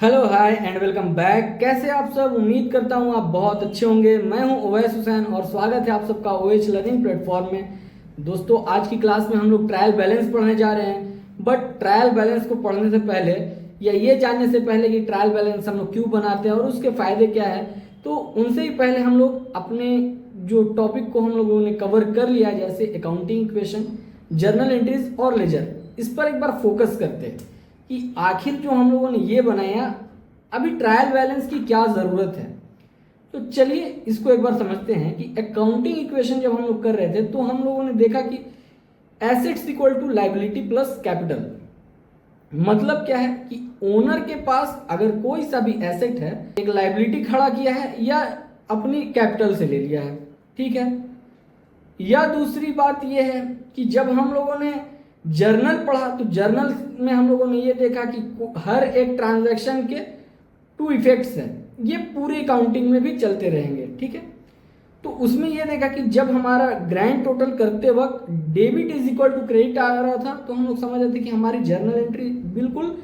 Hello hi and welcome back. कैसे आप सब? उम्मीद करता हूँ आप बहुत अच्छे होंगे। मैं हूँ ओवैस हुसैन और स्वागत है आप सबका ओएच लर्निंग प्लेटफॉर्म में। दोस्तों, आज की क्लास में हम लोग ट्रायल बैलेंस पढ़ने जा रहे हैं। बट ट्रायल बैलेंस को पढ़ने से पहले या ये जानने से पहले कि ट्रायल बैलेंस हम लोग क्यों बनाते हैं और उसके फ़ायदे क्या है, तो उनसे ही पहले हम लोग अपने जो टॉपिक को हम लोगों ने कवर कर लिया, जैसे अकाउंटिंग इक्वेशन, जर्नल एंट्रीज और लेजर, इस पर एक बार फोकस करते हैं कि आखिर जो हम लोगों ने ये बनाया, अभी ट्रायल बैलेंस की क्या ज़रूरत है। तो चलिए इसको एक बार समझते हैं कि अकाउंटिंग इक्वेशन जब हम लोग कर रहे थे तो हम लोगों ने देखा कि assets equal to liability plus capital. मतलब क्या है कि ओनर के पास अगर कोई सा भी एसेट है, एक लाइबिलिटी खड़ा किया है या अपनी कैपिटल से ले लिया है, ठीक है। या दूसरी बात यह है कि जब हम लोगों ने जर्नल पढ़ा तो जर्नल में हम लोगों ने ये देखा कि हर एक ट्रांजैक्शन के टू इफेक्ट्स हैं, ये पूरी अकाउंटिंग में भी चलते रहेंगे, ठीक है। तो उसमें ये देखा कि जब हमारा ग्रैंड टोटल करते वक्त debit is equal to credit आ रहा था तो हम लोग समझ रहे थे कि हमारी जर्नल एंट्री बिल्कुल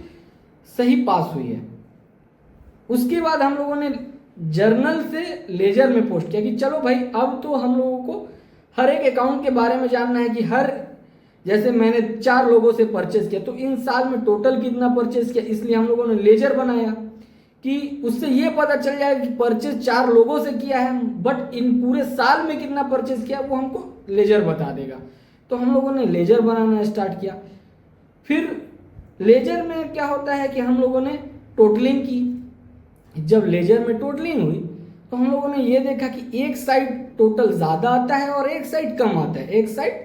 सही पास हुई है। उसके बाद हम लोगों ने जर्नल से लेजर में पोस्ट किया कि चलो भाई, अब तो हम लोगों को हर एक अकाउंट के बारे में जानना है कि हर, जैसे मैंने 4 लोगों से परचेज किया तो इन साल में टोटल कितना परचेज किया, इसलिए हम लोगों ने लेजर बनाया कि उससे ये पता चल जाए कि परचेज 4 लोगों से किया है, बट इन पूरे साल में कितना परचेज किया वो हमको लेजर बता देगा। तो हम लोगों ने लेजर बनाना स्टार्ट किया। फिर लेजर में क्या होता है कि हम लोगों ने टोटलिंग की। जब लेजर में टोटलिंग हुई तो हम लोगों ने ये देखा कि एक साइड टोटल ज़्यादा आता है और एक साइड कम आता है, एक साइड।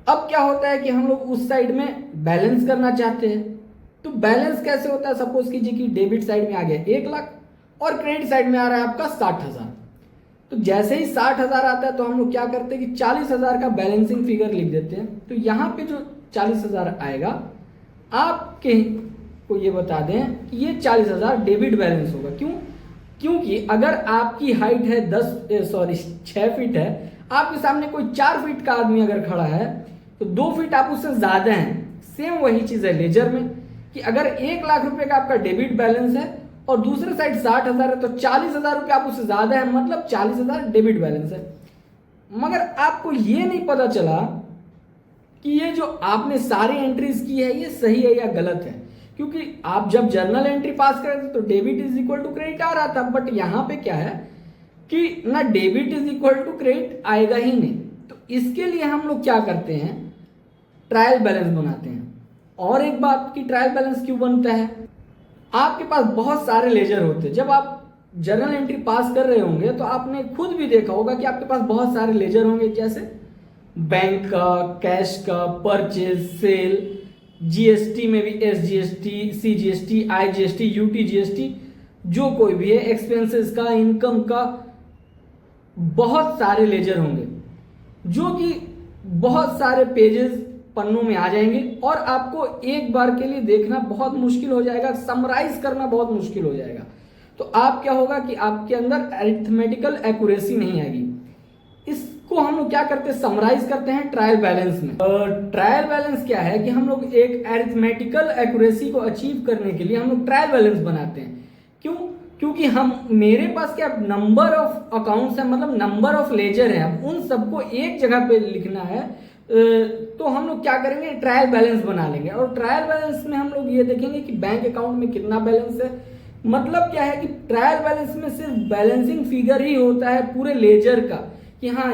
अब क्या होता है कि हम लोग उस साइड में बैलेंस करना चाहते हैं। तो बैलेंस कैसे होता है? सपोज कीजिए कि डेबिट साइड में आ गया 1 लाख और क्रेडिट साइड में आ रहा है आपका 60,000। तो जैसे ही 60,000 आता है तो हम लोग क्या करते हैं कि 40,000 का बैलेंसिंग फिगर लिख देते हैं। तो यहाँ पे जो 40,000 आएगा, आपके को ये बता दें कि ये 40,000 डेबिट बैलेंस होगा। क्यों? क्योंकि अगर आपकी हाइट है 6 फीट है, आपके सामने कोई 4 फीट का आदमी अगर खड़ा है तो 2 फीट आप उससे ज्यादा हैं। सेम वही चीज है लेजर में कि अगर 1 लाख रुपए का आपका डेबिट बैलेंस है और दूसरे साइड 60,000 है तो 40,000 रुपये आप उससे ज्यादा है, मतलब 40,000 डेबिट बैलेंस है। मगर आपको ये नहीं पता चला कि ये जो आपने सारी एंट्रीज की है ये सही है या गलत है। क्योंकि आप जब जर्नल एंट्री पास कर रहे थे तो debit is equal to credit आ रहा था, बट यहां पे क्या है कि ना debit is equal to credit आएगा ही नहीं। तो इसके लिए हम लोग क्या करते हैं, ट्रायल बैलेंस बनाते हैं। और एक बात कि ट्रायल बैलेंस क्यों बनता है, आपके पास बहुत सारे लेजर होते हैं। जब आप जर्नल एंट्री पास कर रहे होंगे तो आपने खुद भी देखा होगा कि आपके पास बहुत सारे लेजर होंगे, जैसे बैंक का, कैश का, परचेज, सेल, जीएसटी में भी एसजीएसटी, सीजीएसटी, आईजीएसटी, यूटीजीएसटी, जो कोई भी है, एक्सपेंसेस का, इनकम का, बहुत सारे लेजर होंगे जो कि बहुत सारे पेजेस पन्नों में आ जाएंगे और आपको एक बार के लिए देखना बहुत मुश्किल हो जाएगा, समराइज करना बहुत मुश्किल हो जाएगा। तो आप क्या होगा कि आपके अंदर अरिथमेटिकल एक्यूरेसी नहीं आएगी। इसको हम लोग क्या करते हैं, समराइज करते हैं ट्रायल बैलेंस में। ट्रायल बैलेंस क्या है कि हम लोग एक अरिथमेटिकल एक्यूरेसी को अचीव करने के लिए हम लोग ट्रायल बैलेंस बनाते हैं। क्यों? क्योंकि हम, मेरे पास क्या नंबर ऑफ अकाउंट्स है, मतलब नंबर ऑफ लेजर है, अब उन सबको एक जगह पे लिखना है। तो हम लोग क्या करेंगे, ट्रायल बैलेंस बना लेंगे। और ट्रायल बैलेंस में हम लोग ये देखेंगे कि बैंक अकाउंट में कितना बैलेंस है। मतलब क्या है कि ट्रायल बैलेंस में सिर्फ बैलेंसिंग फिगर ही होता है पूरे लेजर का, कि हाँ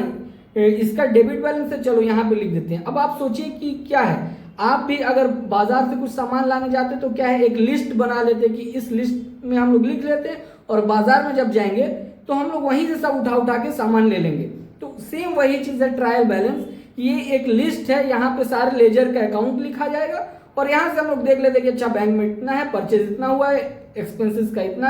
इसका डेबिट बैलेंस है, चलो यहाँ पे लिख देते हैं। अब आप सोचिए कि क्या है, आप भी अगर बाजार से कुछ सामान लाने जाते तो क्या है, एक लिस्ट बना लेते कि इस लिस्ट में हम लोग लिख लेते हैं और बाजार में जब जाएंगे तो हम लोग वहीं से सब उठा उठा के सामान ले लेंगे। तो सेम वही चीज है ट्रायल बैलेंस। ये एक लिस्ट है, यहाँ पे सारे लेजर का अकाउंट लिखा जाएगा और यहाँ से हम लोग देख लेते हैं कि अच्छा बैंक में इतना है, परचेज इतना हुआ है, एक्सपेंसेस का इतना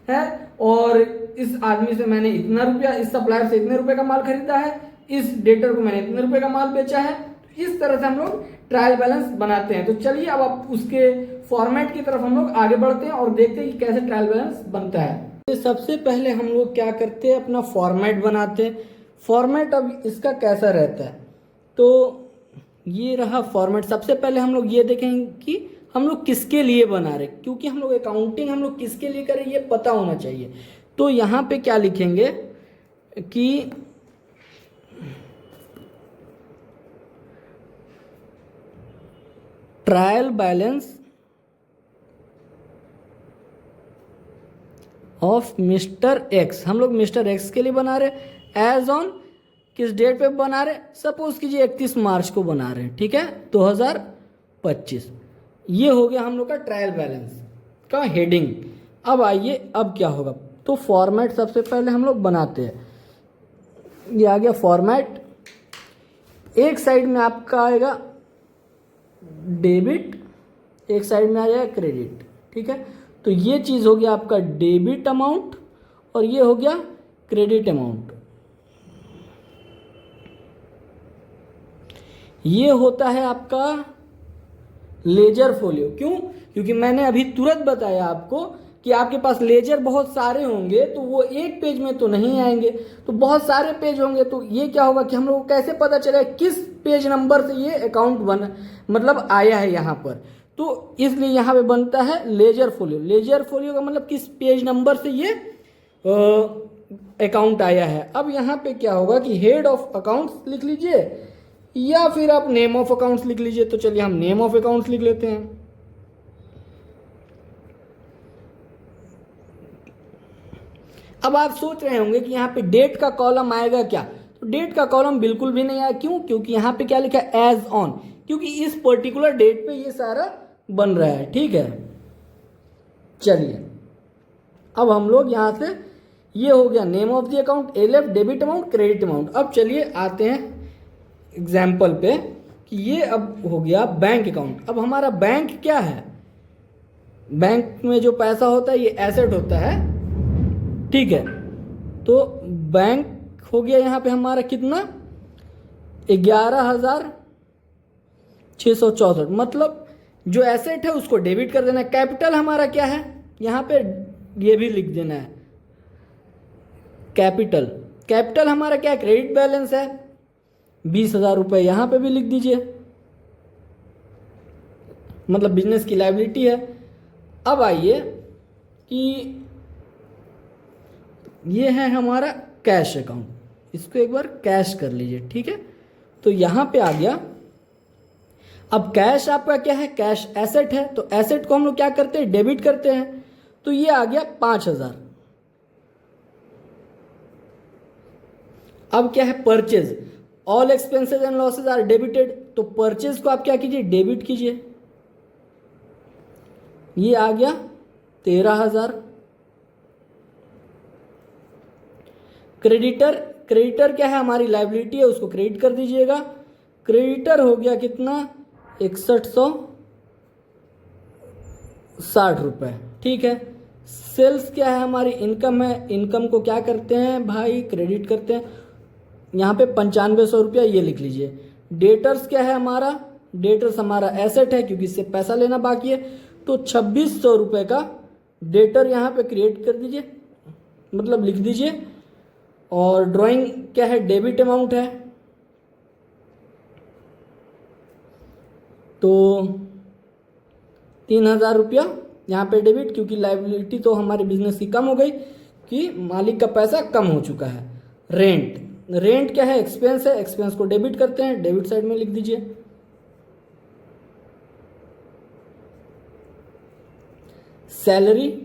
है और इस आदमी से मैंने इतना रुपया, इस सप्लायर से इतने रुपए का माल खरीदा है, इस डेटर को मैंने इतने रुपए का माल बेचा है। तो इस तरह से हम लोग ट्रायल बैलेंस बनाते हैं। तो चलिए अब आप उसके फॉर्मेट की तरफ हम लोग आगे बढ़ते हैं और देखते हैं कि कैसे ट्रायल बैलेंस बनता है। तो सबसे पहले हम लोग क्या करते हैं, अपना फॉर्मेट बनाते हैं। फॉर्मेट अब इसका कैसा रहता है, तो ये रहा फॉर्मेट। सबसे पहले हम लोग ये देखेंगे कि हम लोग किसके लिए बना रहे, क्योंकि हम लोग अकाउंटिंग हम लोग किसके लिए करें ये पता होना चाहिए। तो यहाँ पे क्या लिखेंगे कि trial balance of mister x, हम लोग मिस्टर एक्स के लिए बना रहे एज ऑन किस डेट पे बना रहे, सपोज कीजिए 31 मार्च को बना रहे हैं, ठीक है, 2025। ये हो गया हम लोग का ट्रायल बैलेंस का हेडिंग। अब आइए अब क्या होगा, तो फॉर्मेट सबसे पहले हम लोग बनाते हैं। ये आ गया फॉर्मेट, एक साइड में आपका आएगा डेबिट, एक साइड में आ जाएगा क्रेडिट, ठीक है। तो ये चीज़ हो गया आपका डेबिट अमाउंट और ये हो गया क्रेडिट अमाउंट। ये होता है आपका लेजर फोलियो। क्यों? क्योंकि मैंने अभी तुरंत बताया आपको कि आपके पास लेजर बहुत सारे होंगे तो वो एक पेज में तो नहीं आएंगे, तो बहुत सारे पेज होंगे, तो ये क्या होगा कि हम लोग को कैसे पता चलेगा किस पेज नंबर से ये अकाउंट बना मतलब आया है यहाँ पर। तो इसलिए यहाँ पे बनता है लेजर फोलियो। लेजर फोलियो का मतलब किस पेज नंबर से ये अकाउंट आया है। अब यहाँ पे क्या होगा कि हेड ऑफ अकाउंट्स लिख लीजिए या फिर आप नेम ऑफ अकाउंट्स लिख लीजिए। तो चलिए हम नेम ऑफ अकाउंट्स लिख लेते हैं। अब आप सोच रहे होंगे कि यहाँ पे डेट का कॉलम आएगा क्या, तो डेट का कॉलम बिल्कुल भी नहीं आया। क्यों? क्योंकि यहाँ पे क्या लिखा है एज ऑन, क्योंकि इस पर्टिकुलर डेट पे ये सारा बन रहा है, ठीक है। चलिए अब हम लोग यहाँ से ये हो गया name of the account, LF, debit amount, credit amount. अब चलिए आते हैं एग्जाम्पल पे कि ये अब हो गया बैंक अकाउंट। अब हमारा बैंक क्या है, बैंक में जो पैसा होता है ये एसेट होता है, ठीक है। तो बैंक हो गया यहाँ पे हमारा कितना 11,664, मतलब जो एसेट है उसको डेबिट कर देना है। कैपिटल हमारा क्या है यहाँ पे ये भी लिख देना है कैपिटल। कैपिटल हमारा क्या है, क्रेडिट बैलेंस है 20,000 रुपये, यहाँ पे भी लिख दीजिए, मतलब बिजनेस की लायबिलिटी है। अब आइए कि ये है हमारा कैश अकाउंट, इसको एक बार कैश कर लीजिए, ठीक है। तो यहाँ पे आ गया। अब कैश आपका क्या है, कैश एसेट है, तो एसेट को हम लोग क्या करते हैं, डेबिट करते हैं। तो ये आ गया 5,000। अब क्या है purchase, all expenses and losses are debited, तो परचेज को आप क्या कीजिए, डेबिट कीजिए। ये आ गया 13,000। क्रेडिटर, क्रेडिटर क्या है हमारी लायबिलिटी है, उसको क्रेडिट कर दीजिएगा। क्रेडिटर हो गया कितना 6160 रुपये, ठीक है। सेल्स क्या है हमारी इनकम है, इनकम को क्या करते हैं भाई क्रेडिट करते हैं, यहाँ पे 9500 रुपया ये लिख लीजिए। डेटर्स क्या है हमारा, डेटर्स हमारा एसेट है क्योंकि इससे पैसा लेना बाकी है, तो 2600 रुपये का डेटर यहाँ पे क्रिएट कर दीजिए, मतलब लिख दीजिए। और ड्राइंग क्या है, डेबिट अमाउंट है, तो 3,000 रुपया यहाँ पे डेबिट, क्योंकि लायबिलिटी तो हमारे बिजनेस की कम हो गई कि मालिक का पैसा कम हो चुका है। रेंट, रेंट क्या है, एक्सपेंस है, एक्सपेंस को डेबिट करते हैं, डेबिट साइड में लिख दीजिए। सैलरी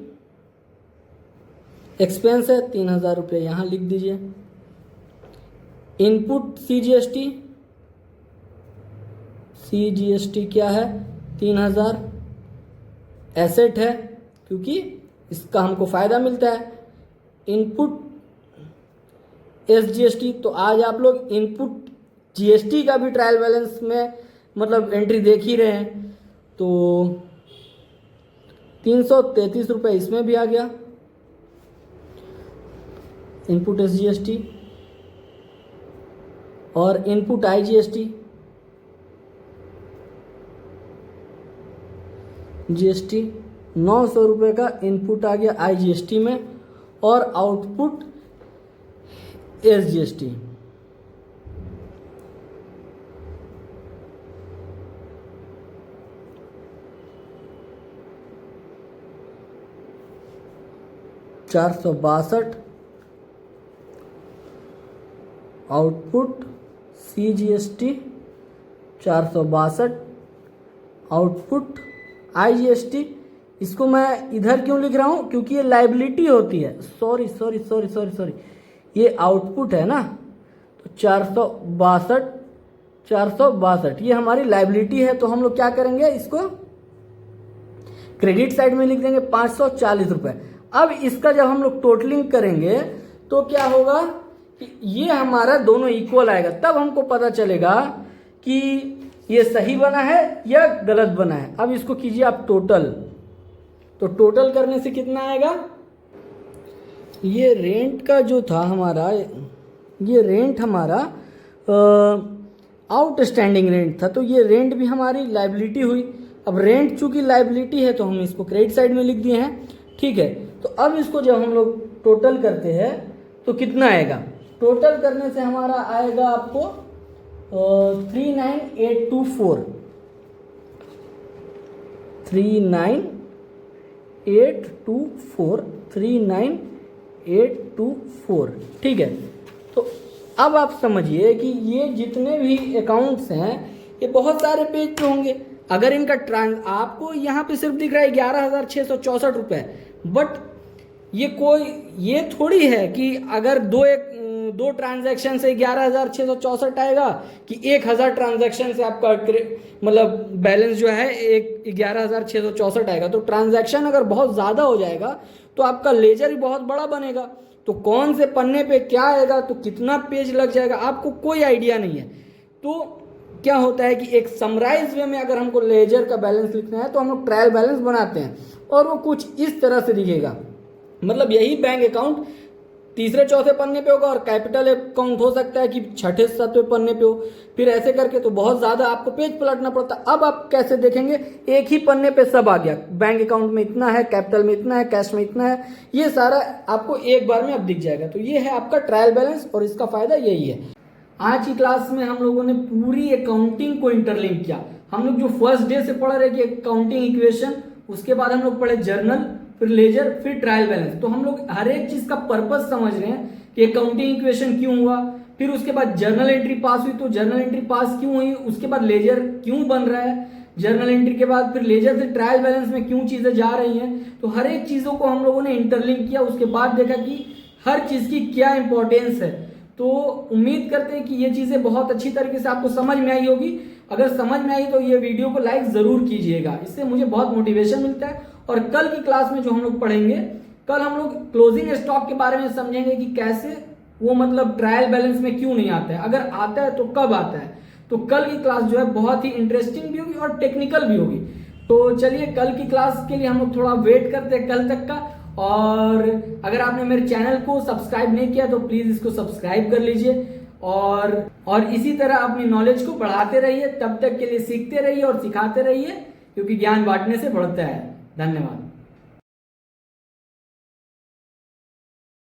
एक्सपेंस है 3,000 रुपये, यहाँ लिख दीजिए। इनपुट सीजीएसटी, सीजीएसटी क्या है 3,000, एसेट है क्योंकि इसका हमको फ़ायदा मिलता है। इनपुट एसजीएसटी, तो आज आप लोग इनपुट जीएसटी का भी ट्रायल बैलेंस में मतलब एंट्री देख ही रहे हैं, तो 333 रुपये इसमें भी आ गया इनपुट एसजीएसटी। और इनपुट आईजीएसटी, जीएसटी 900 रुपये का इनपुट आ गया आईजीएसटी में, और output SGST. 462 output CGST 462 output IGST। इसको मैं इधर क्यों लिख रहा हूँ, क्योंकि ये लाइबिलिटी होती है। सॉरी, ये आउटपुट है ना, तो 462 ये हमारी लाइबिलिटी है। तो हम लोग क्या करेंगे, इसको क्रेडिट साइड में लिख देंगे 540 रुपये। अब इसका जब हम लोग टोटलिंग करेंगे तो क्या होगा कि ये हमारा दोनों इक्वल आएगा, तब हमको पता चलेगा कि ये सही बना है या गलत बना है। अब इसको कीजिए आप टोटल, तो टोटल करने से कितना आएगा, ये रेंट का जो था हमारा, ये रेंट हमारा आउटस्टैंडिंग रेंट था, तो ये रेंट भी हमारी लाइबिलिटी हुई। अब रेंट चूंकि लाइबिलिटी है तो हम इसको क्रेडिट साइड में लिख दिए हैं, ठीक है। तो अब इसको जब हम लोग टोटल करते हैं तो कितना आएगा, टोटल करने से हमारा आएगा आपको 39824, ठीक है। तो अब आप समझिए कि ये जितने भी अकाउंट्स हैं ये बहुत सारे पेज पे होंगे। अगर इनका आपको यहाँ पे सिर्फ दिख रहा है 11,664 रुपये, बट ये थोड़ी है कि अगर दो ट्रांजैक्शन से 11,664 आएगा कि 1,000 ट्रांजैक्शन से आपका मतलब बैलेंस जो है 11,664 आएगा। तो ट्रांजैक्शन अगर बहुत ज़्यादा हो जाएगा तो आपका लेजर भी बहुत बड़ा बनेगा, तो कौन से पन्ने पे क्या आएगा, तो कितना पेज लग जाएगा, आपको कोई आइडिया नहीं है। तो क्या होता है कि एक समराइज वे में अगर हमको लेजर का बैलेंस लिखना है तो हम लोग ट्रायल बैलेंस बनाते हैं और वो कुछ इस तरह से दिखेगा। मतलब यही बैंक अकाउंट तीसरे चौथे पन्ने पे होगा और कैपिटल अकाउंट हो सकता है कि छठे सातवें पन्ने पे हो, फिर ऐसे करके तो बहुत ज़्यादा आपको पेज पलटना पड़ता। अब आप कैसे देखेंगे, एक ही पन्ने पे सब आ गया, बैंक अकाउंट में इतना है, कैपिटल में इतना है, कैश में इतना है, ये सारा आपको एक बार में अब दिख जाएगा। तो ये है आपका ट्रायल बैलेंस और इसका फायदा यही है। आज की क्लास में हम लोगों ने पूरी अकाउंटिंग को इंटरलिंक किया। हम लोग जो फर्स्ट डे से पढ़ रहे कि अकाउंटिंग इक्वेशन, उसके बाद हम लोग पढ़े जर्नल, फिर लेजर, फिर ट्रायल बैलेंस। तो हम लोग हर एक चीज का पर्पस समझ रहे हैं कि अकाउंटिंग इक्वेशन क्यों हुआ, फिर उसके बाद जर्नल एंट्री पास हुई तो जर्नल एंट्री पास क्यों हुई, उसके बाद लेजर क्यों बन रहा है, जर्नल एंट्री के बाद फिर लेजर से ट्रायल बैलेंस में क्यों चीजें जा रही हैं। तो हर एक चीजों को हम लोगों ने इंटरलिंक किया, उसके बाद देखा कि हर चीज की क्या इंपॉर्टेंस है। तो उम्मीद करते हैं कि ये चीजें बहुत अच्छी तरीके से आपको समझ में आई होगी। अगर समझ में आई तो ये वीडियो को लाइक जरूर कीजिएगा, इससे मुझे बहुत मोटिवेशन मिलता है। और कल की क्लास में जो हम लोग पढ़ेंगे, कल हम लोग क्लोजिंग स्टॉक के बारे में समझेंगे कि कैसे वो मतलब ट्रायल बैलेंस में क्यों नहीं आता है, अगर आता है तो कब आता है। तो कल की क्लास जो है बहुत ही इंटरेस्टिंग भी होगी और टेक्निकल भी होगी। तो चलिए कल की क्लास के लिए हम लोग थोड़ा वेट करते हैं कल तक का। और अगर आपने मेरे चैनल को सब्सक्राइब नहीं किया तो प्लीज इसको सब्सक्राइब कर लीजिए और इसी तरह अपनी नॉलेज को बढ़ाते रहिए। तब तक के लिए सीखते रहिए और सिखाते रहिए, क्योंकि ज्ञान बांटने से बढ़ता है। धन्यवाद।